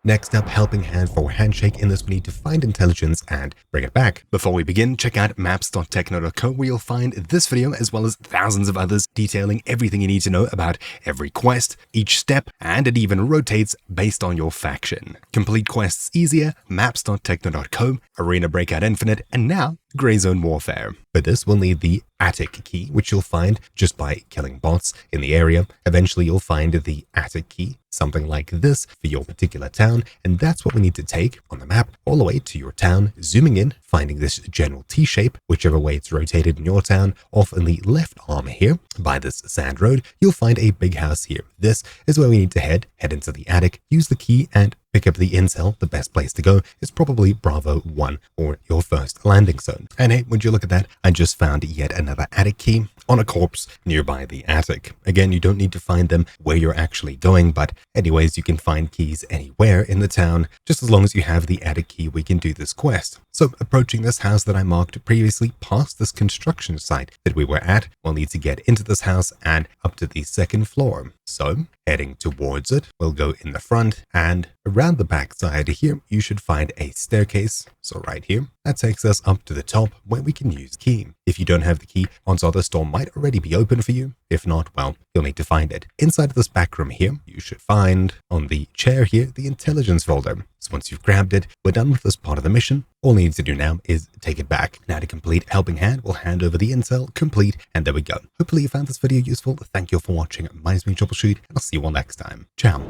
Next up, helping hand for Handshake. In this, we need to find intelligence and bring it back. Before we begin, check out maps.techno.co where you'll find this video as well as thousands of others detailing everything you need to know about every quest, each step, and it even rotates based on your faction. Complete quests easier, maps.techno.co, Arena Breakout Infinite, and now Grey Zone Warfare. For this, we'll need the attic key, which you'll find just by killing bots in the area. Eventually, you'll find the attic key, something like this for your particular town, and that's what we need to take on the map all the way to your town, zooming in, finding this general T-shape, whichever way it's rotated in your town. Off in the left arm here, by this sand road, you'll find a big house here. This is where we need to head into the attic, use the key, and pick up the intel. The best place to go is probably Bravo 1 or your first landing zone. And hey, would you look at that? I just found yet another attic key on a corpse nearby the attic. Again, you don't need to find them where you're actually going, but anyways, you can find keys anywhere in the town. Just as long as you have the attic key, we can do this quest. So approaching this house that I marked previously, past this construction site that we were at, we'll need to get into this house and up to the second floor. So heading towards it, we'll go in the front, and around the back side here, you should find a staircase. So right here, that takes us up to the top where we can use the key. If you don't have the key, odds are this door might already be open for you. If not, well, you'll need to find it. Inside of this back room here, you should find on the chair here, the intelligence folder. So once you've grabbed it, we're done with this part of the mission. All we need to do now is take it back. Now to complete helping hand, we'll hand over the intel, complete, and there we go. Hopefully you found this video useful. Thank you for watching. My name is Troubleshoot, and I'll see you all next time. Ciao.